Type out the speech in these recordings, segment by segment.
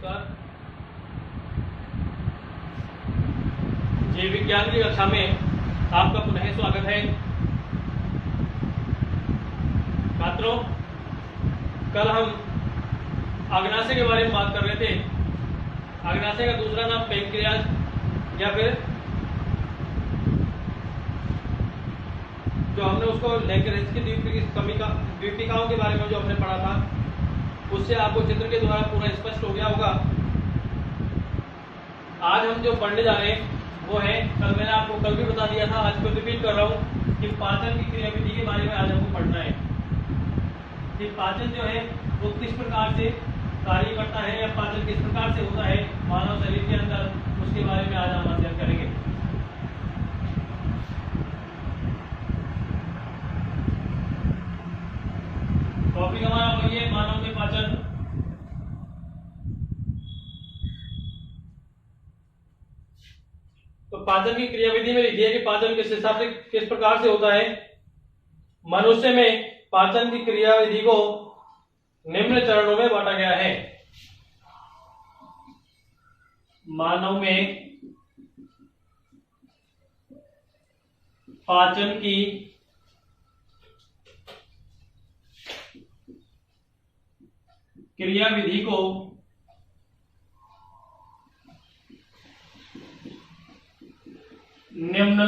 नमस्कार। जीव विज्ञान की कक्षा में आपका पुनः स्वागत है। छात्रों, कल हम अग्नाशय के बारे में बात कर रहे थे। अग्नाशय का दूसरा नाम पैंक्रियाज या फिर जो हमने उसको लैंगरेंज की द्वीपिकाओं के बारे में जो हमने पढ़ा था, उससे आपको चित्र के द्वारा पूरा स्पष्ट हो गया होगा। आज हम जो पढ़ने जा रहे हैं वो है, कल मैंने आपको कल भी बता दिया था, आज को रिपीट कर रहा हूँ कि पाचन की क्रियाविधि के बारे में आज हमको पढ़ना है कि पाचन जो है वो किस प्रकार से कार्य करता है या पाचन किस प्रकार से होता है मानव शरीर के अंदर, उसके बारे में आज हम अध्ययन करेंगे। टॉपिक हमारा वही है, मानव में पाचन। तो पाचन की क्रियाविधि में लिखिए कि पाचन किस हिसाब से किस प्रकार से होता है। मनुष्य में पाचन की क्रियाविधि को निम्न चरणों में बांटा गया है। मानव में पाचन की क्रियाविधि को निम्न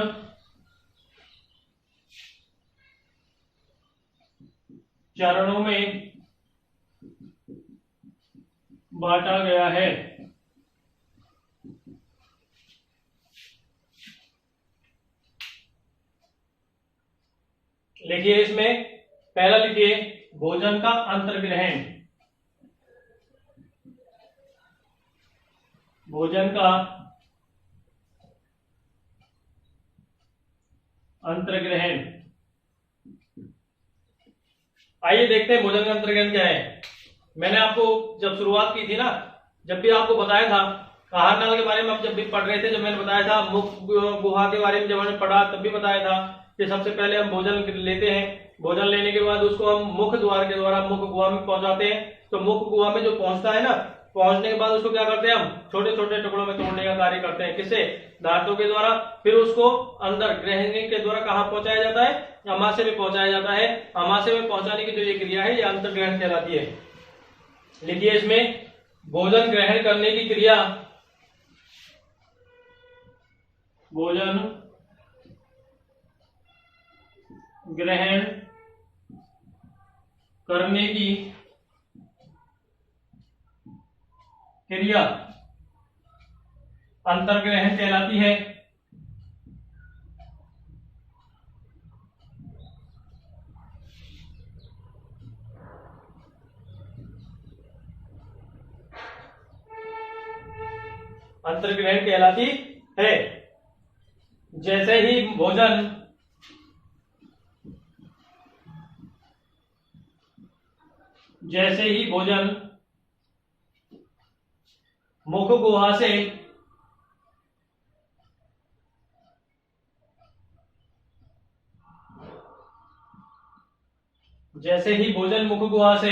चरणों में बांटा गया है। लिखिए, इसमें पहला लिखिए भोजन का अंतर्ग्रहण। भोजन का अंतर्ग्रहण। आइए देखते हैं भोजन का अंतर्ग्रहण क्या है। मैंने आपको जब शुरुआत की थी ना, जब भी आपको बताया था आहार नाल के बारे में, हम जब भी पढ़ रहे थे, जब मैंने बताया था मुख गुहा के बारे में, जब हमने पढ़ा तब भी बताया था कि सबसे पहले हम भोजन लेते हैं। भोजन लेने के बाद उसको हम मुख द्वार के द्वारा मुख गुहा में पहुंचाते हैं। तो मुख गुहा में जो पहुंचता है ना, पहुंचने के बाद उसको क्या करते हैं, हम छोटे छोटे टुकड़ों में तोड़ने का कार्य करते हैं। किससे? दांतों के द्वारा। फिर उसको अंदर ग्रहणी के द्वारा कहां पहुंचाया जाता है? अमाशय में पहुंचाया जाता है। अमाशय में पहुंचाने की जो ये क्रिया है, ये अंतर्ग्रहण कहलाती है। लिखिए, इसमें भोजन ग्रहण करने की क्रिया, भोजन ग्रहण करने की क्रिया अंतर्ग्रहण कहलाती है। अंतर्ग्रहण कहलाती है। जैसे ही भोजन मुख गुहा से मुख गुहा से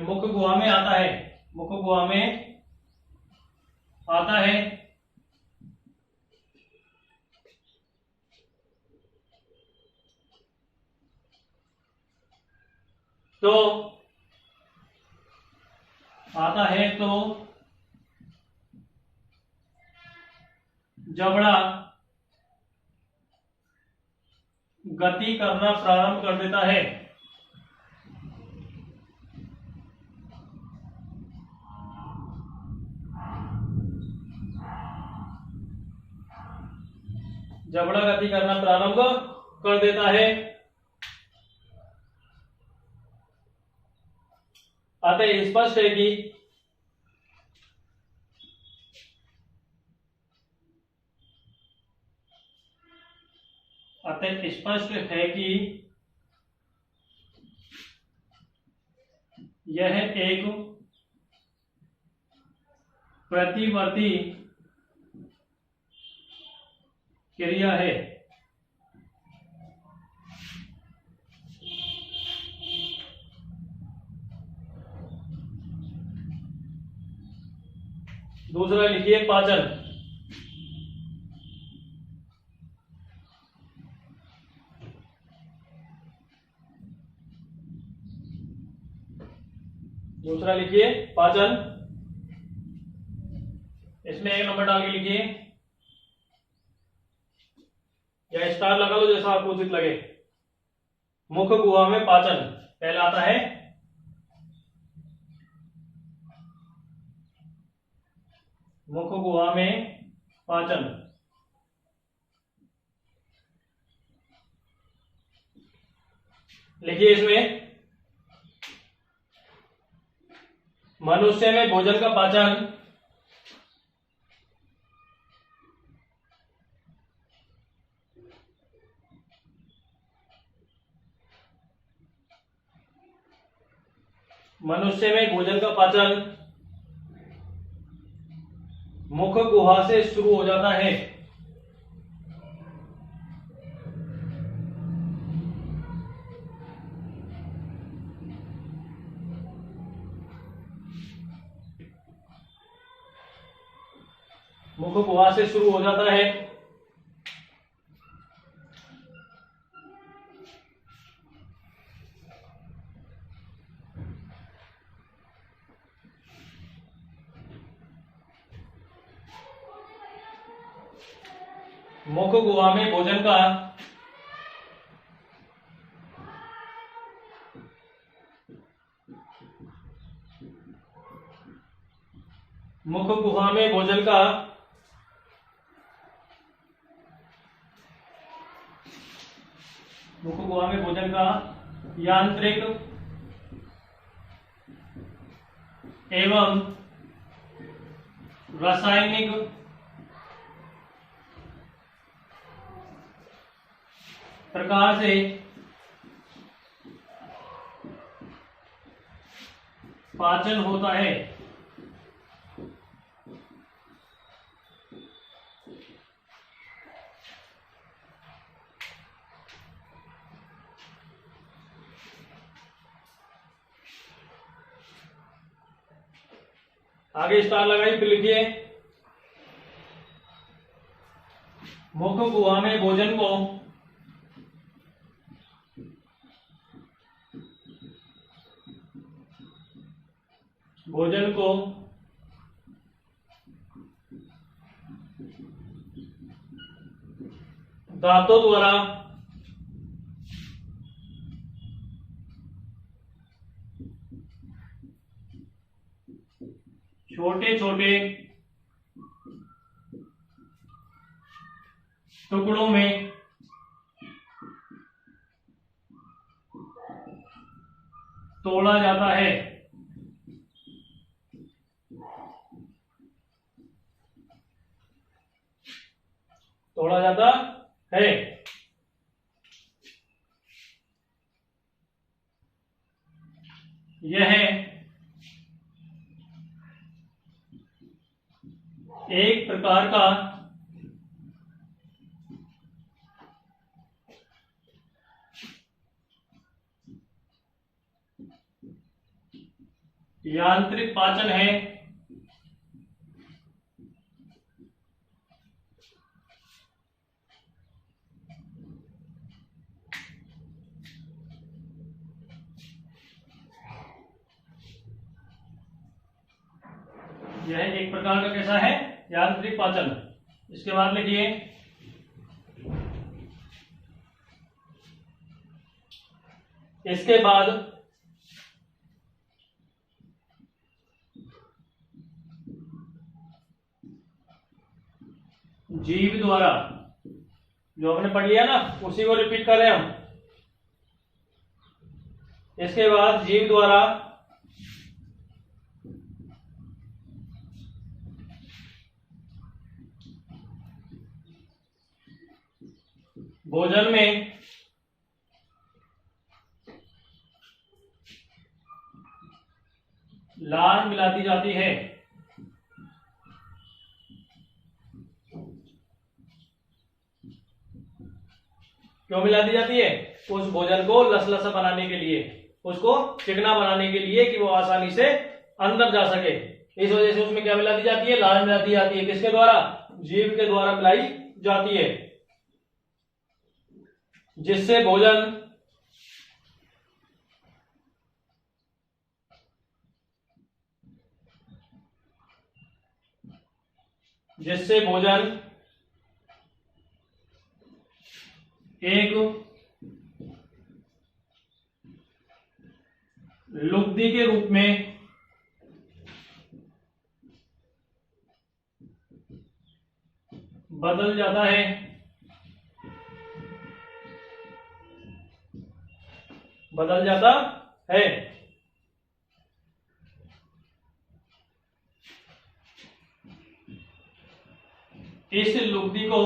मुख गुहा में आता है, मुख गुहा में आता है, तो जबड़ा गति करना प्रारंभ कर देता है। जबड़ा गति करना प्रारंभ कर देता है। अतः स्पष्ट है कि यह एक प्रतिवर्ती क्रिया है। दूसरा लिखिए पाचन। दूसरा लिखिए पाचन। इसमें 1 नंबर डाल के लिखिए या स्टार लगा लो जैसा आपको उचित लगे। मुख गुहा में पाचन पहला आता है मुख गुहा में पाचन। लिखिए इसमें मनुष्य में भोजन का पाचन मुख गुहा से शुरू हो जाता है। मुख गुहा से शुरू हो जाता है। मुख गुहा में भोजन का मुख गुहा में भोजन का मुख गुहा में भोजन का यांत्रिक एवं रासायनिक प्रकार से पाचन होता है। आगे स्टार लगाई, फिर लिखिए मुख गुहा में भोजन को दांतों द्वारा छोटे छोटे टुकड़ों में तोड़ा जाता है। तोड़ा जाता है। यह एक प्रकार का यांत्रिक पाचन है। यह एक प्रकार का कैसा है? यांत्रिक पाचन। इसके बाद लिखिए इसके बाद जीव द्वारा, जो हमने पढ़ लिया ना उसी को रिपीट कर रहे हैं हम। इसके बाद जीव द्वारा भोजन में लार मिलाती जाती है। क्यों मिलाती जाती है? उस भोजन को लसलसा बनाने के लिए, उसको चिकना बनाने के लिए कि वो आसानी से अंदर जा सके। इस वजह से उसमें क्या मिला दी जाती है, लार मिला दी जाती है। किसके द्वारा, जीभ के द्वारा मिलाई जाती है, जिससे भोजन एक लुगदी के रूप में बदल जाता है, इस लुगदी को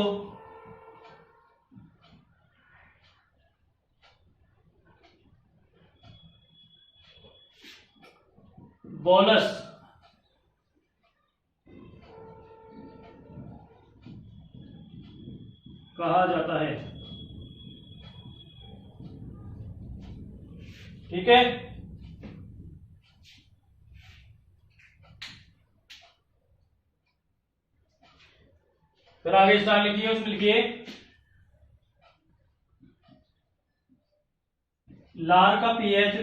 बोलस कहा जाता है। ठीक है, फिर आगे स्टार लिखिए, उसमें लिखिए लार का पीएच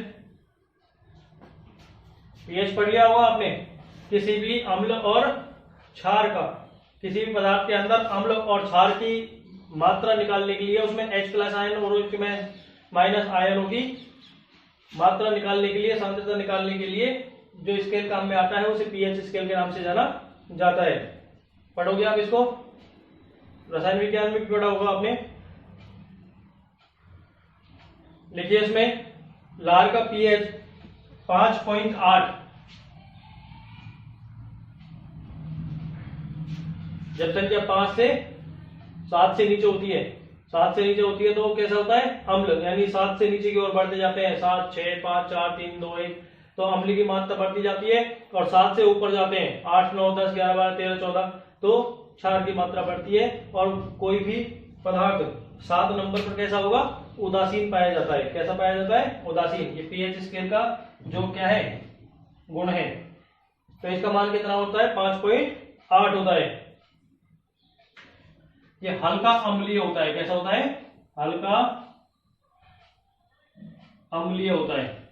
पढ़ लिया होगा आपने। किसी भी अम्ल और क्षार का, किसी भी पदार्थ के अंदर अम्ल और क्षार की मात्रा निकालने के लिए उसमें H प्लस आयन और उसमें माइनस आयनों की मात्रा निकालने के लिए, सांद्रता निकालने के लिए जो स्केल काम में आता है उसे पीएच स्केल के नाम से जाना जाता है। पढ़ोगे आप इसको, रसायन विज्ञान में पढ़ा होगा आपने। लिखिए इसमें लार का पीएच 5.8, जब संख्या 5 से 7 से नीचे होती है, 7 से नीचे होती है तो वो कैसा होता है, अम्ल, यानी 7 से नीचे की ओर बढ़ते जाते हैं, 7, 6, 5, 4, 3, 2, 1, तो अम्ल की मात्रा बढ़ती जाती है। और 7 से ऊपर जाते हैं, 8, 9, 10, 11, 12, 13, 14, तो क्षार की मात्रा बढ़ती है। और कोई भी पदार्थ 7 नंबर पर कैसा होगा, उदासीन पाया जाता है। कैसा पाया जाता है, उदासीन। ये पीएच स्केल का जो क्या है, गुण है। तो इसका मान कितना होता है, 5.8 होता है। ये हल्का अम्लीय होता है। कैसा होता है, हल्का अम्लीय होता है।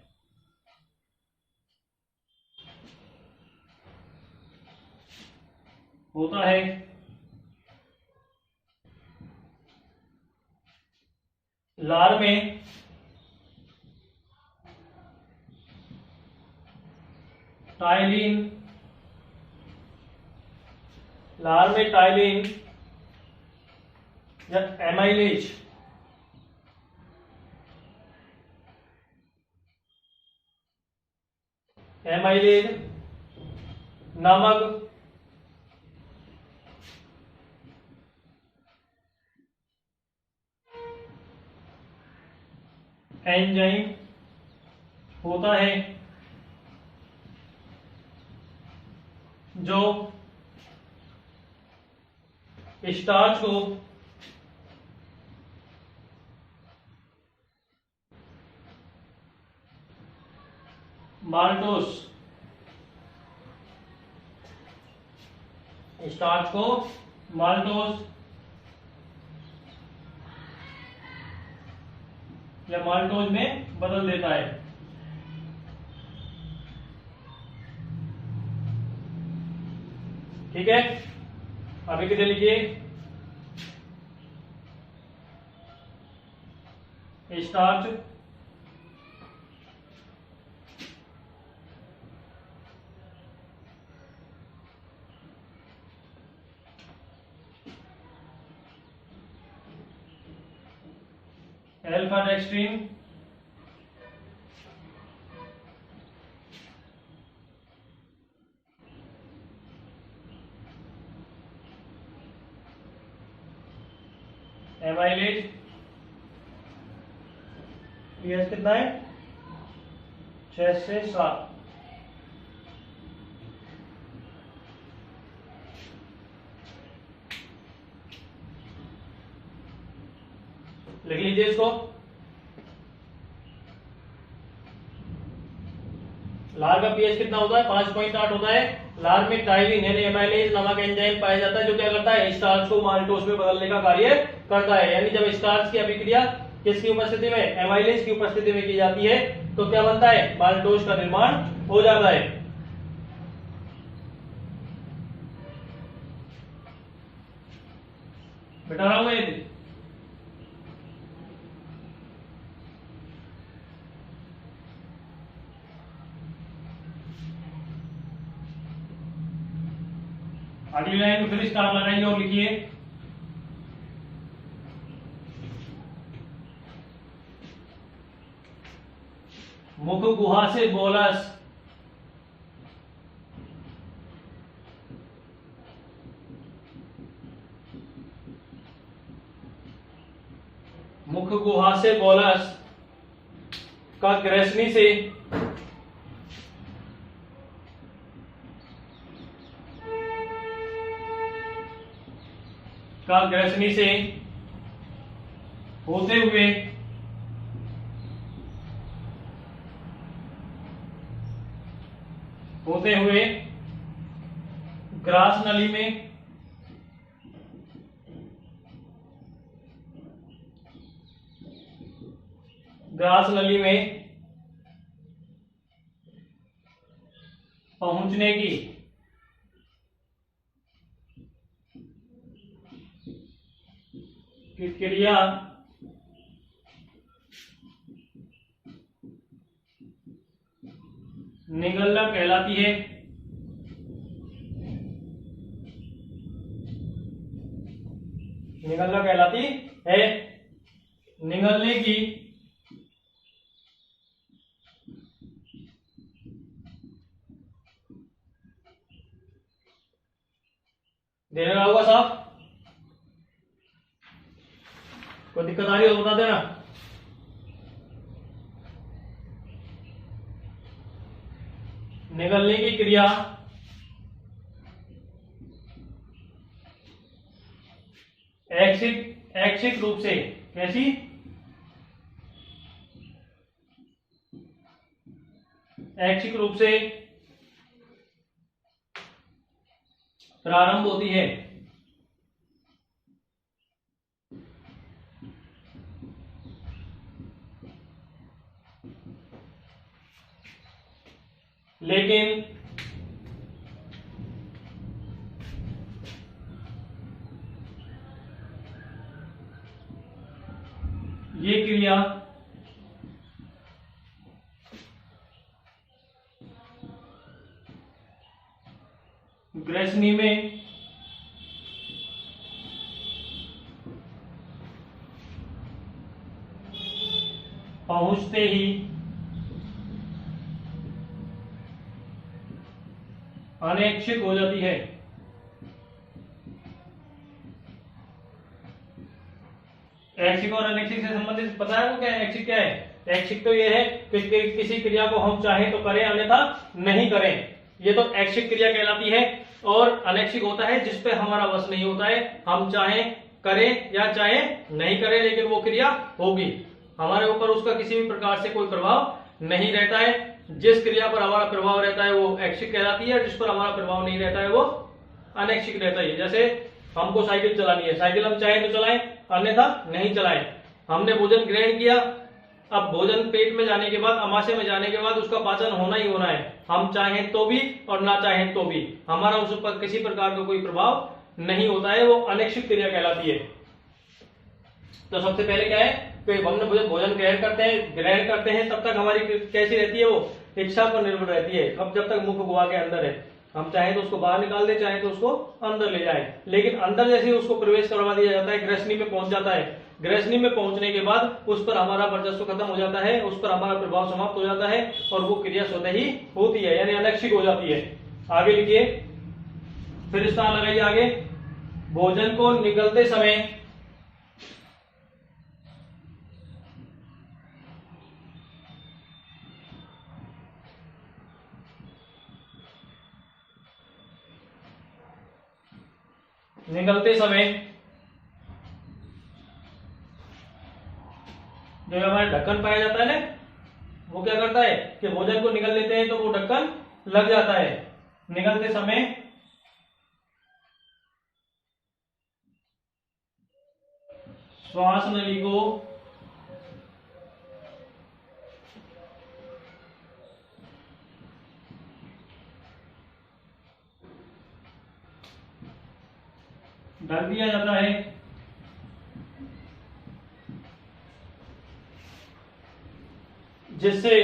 लार में टाइलिन, या एमाइलेज नामक एंजाइम होता है, जो स्टार्च को माल्टोस या माल्टोज में बदल देता है। ठीक है, अभी कितने लिखिए, स्टार्च अल्फा डेक्स्ट्रीन एमाइलेज, पीएच कितना है, 6 से 7। लिख लीजिए इसको। लार का पीएच कितना होता है, 5.8 होता है। लार में ट्राइविन यानी एमाइलेज नामक एंजाइम पाया जाता है, जो क्या करता है, स्टार्च को माल्टोज में बदलने का कार्य करता है। यानी जब स्टार्च की अभिक्रिया किसकी उपस्थिति में, एमाइलेज की उपस्थिति में की जाती है, तो क्या बनता है, माल्टोज का निर्माण हो जाता है। बता रहा हूं मैं। अगली लाइन में फिर स्टार लगाएंगे और लिखिए मुख गुहा से बोलस मुख गुहा से बोलस का ग्रेसनी से होते हुए ग्रास नली में पहुंचने की क्रिया निगलना कहलाती है। निगलना कहलाती है। निगलने की देने लगा होगा साहब, कोई दिक्कत आ रही हो बता देना। निगलने की क्रिया ऐच्छिक रूप से, कैसी, ऐच्छिक रूप से प्रारंभ होती है। लेकिन ये क्रिया ग्रेसनी में पहुंचते ही अनैच्छिक हो जाती है। ऐच्छिक और अनैच्छिक से संबंधित पता है वो क्या है, ऐच्छिक क्या है? ऐच्छिक तो ये है कि किसी क्रिया को हम चाहे तो करें अन्यथा नहीं करें, ये तो ऐच्छिक क्रिया कहलाती है। और अनैच्छिक होता है जिस पे हमारा वश नहीं होता है, हम चाहे करें या चाहे नहीं करें लेकिन वो क्रिया होगी, हमारे ऊपर उसका किसी भी प्रकार से कोई प्रभाव नहीं रहता है। जिस क्रिया पर हमारा प्रभाव रहता है वो ऐच्छिक कहलाती है, जिस पर हमारा प्रभाव नहीं रहता है वो अनैच्छिक रहता है। जैसे हमको साइकिल चलानी है, साइकिल हम चाहे तो चलाएं अन्यथा नहीं चलाएं। हमने भोजन ग्रहण किया, अब भोजन पेट में जाने के बाद, अमाशय में जाने के बाद उसका पाचन होना ही होना है, हम चाहें तो भी और ना चाहें तो भी, हमारा उस पर किसी प्रकार का कोई प्रभाव नहीं होता है, वो अनैच्छिक क्रिया कहलाती है। तो सबसे पहले क्या है कि हमने भोजन ग्रहण करते हैं तब तक हमारी कैसी रहती है, वो इच्छा पर निर्भर रहती है। अब जब तक मुख गुहा के अंदर है, हम चाहे तो उसको बाहर निकाल दे, चाहे तो उसको अंदर ले जाए, लेकिन अंदर जैसे ही उसको प्रवेश करवा दिया जाता है, ग्रसनी में पहुंच जाता है, ग्रसनी में पहुंचने के बाद उस पर हमारा वर्चस्व खत्म हो जाता है, उस पर हमारा प्रभाव समाप्त हो जाता है और वो क्रिया स्वतः ही होती है, यानी अनैच्छिक हो जाती है। आगे लिखिए, फिर स्थान लगाइए आगे, भोजन को निगलते समय जो हमारे ढक्कन पाया जाता है ना, वो क्या करता है कि भोजन को निगल लेते हैं तो वो ढक्कन लग जाता है। निकलते समय श्वास नली को ढक दिया जाता है, जिससे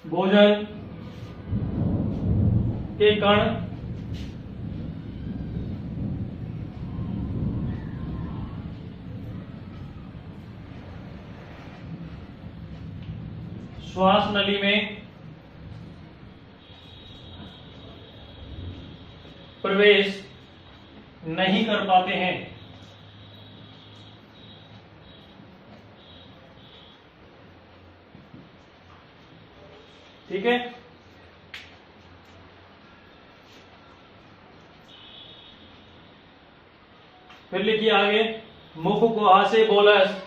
भोजन के कण श्वास नली में प्रवेश नहीं कर पाते हैं। ठीक है, फिर लिखिए आगे, मुख गुहा से बोलस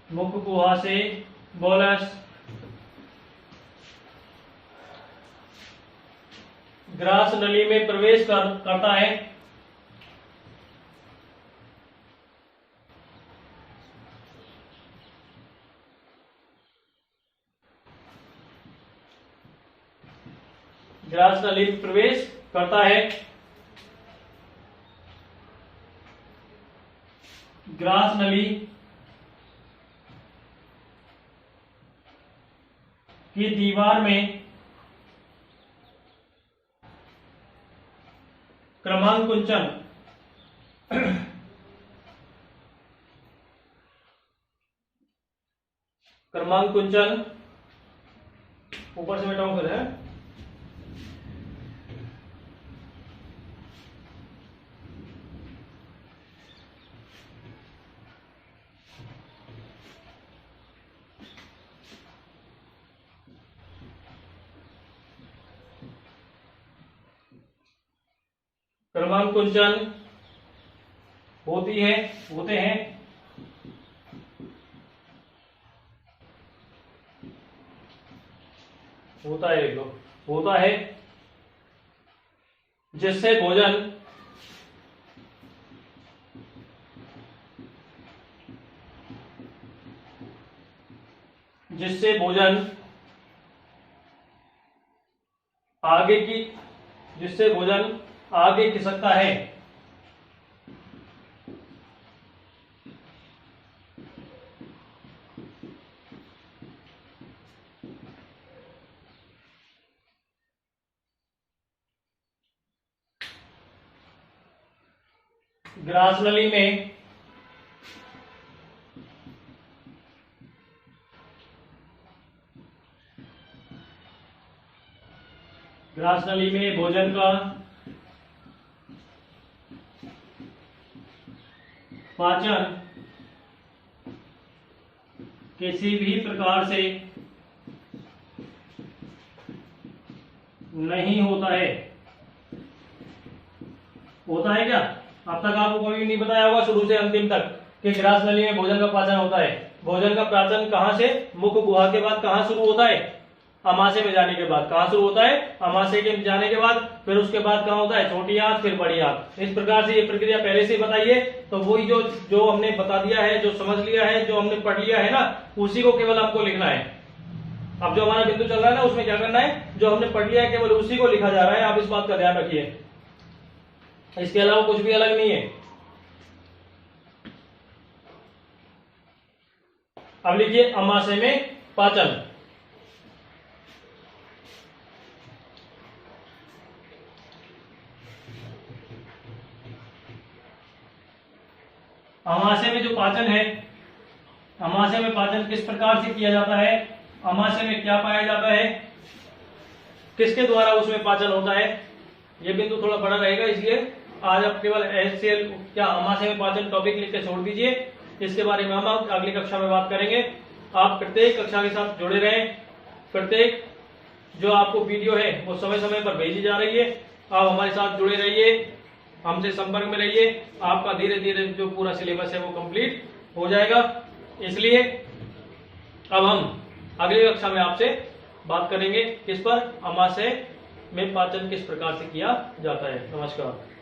मुख गुहा से बोलस ग्रास नली में प्रवेश करता है। ग्रास नली में प्रवेश करता है। ग्रास नली की दीवार में क्रमांकुंचन ऊपर से बैठाऊं फिर है। क्रमांकुंचन होते हैं होता है जिससे भोजन आगे खिसकता है। ग्रास नली में भोजन का पाचन किसी भी प्रकार से नहीं होता है। होता है क्या? अब तक आपको कोई नहीं बताया होगा शुरू से अंतिम तक कि ग्रास नली में भोजन का पाचन होता है। भोजन का पाचन कहां से? मुख गुहा के बाद कहां शुरू होता है? अमाशय में जाने के बाद। कहां शुरू होता है? अमाशय के जाने के बाद। फिर उसके बाद कहां होता है? छोटी आंत, फिर बड़ी आंत। इस प्रकार से ये प्रक्रिया पहले से बताइए। तो वही जो हमने बता दिया है, जो समझ लिया है, जो हमने पढ़ लिया है ना, उसी को केवल आपको लिखना है। अब जो हमारा बिंदु चल रहा है ना, उसमें क्या करना है? जो हमने पढ़ लिया है केवल उसी को लिखा जा रहा है। आप इस बात का ध्यान रखिए, इसके अलावा कुछ भी अलग नहीं है। अब लिखिए अमाशय में पाचन। अमाशय में जो पाचन है, अमाशय में पाचन किस प्रकार से किया जाता है? अमाशय में क्या पाया जाता है? किसके द्वारा उसमें पाचन होता है? ये बिंदु थोड़ा बड़ा रहेगा, इसलिए आज आप केवल HCl क्या अमाशय में पाचन टॉपिक लिख के छोड़ दीजिए। इसके बारे में हम अगली कक्षा में बात करेंगे। आप प्रत्येक कक्षा के साथ जुड़े रहें। प्रत्येक जो आपको वीडियो है वो समय समय पर भेजी जा रही है। आप हमारे साथ जुड़े रहिए। हमसे संपर्क में रहिए, आपका धीरे धीरे जो पूरा सिलेबस है वो कंप्लीट हो जाएगा। इसलिए अब हम अगली कक्षा में आपसे बात करेंगे किस पर, अमाशय में पाचन किस प्रकार से किया जाता है। नमस्कार।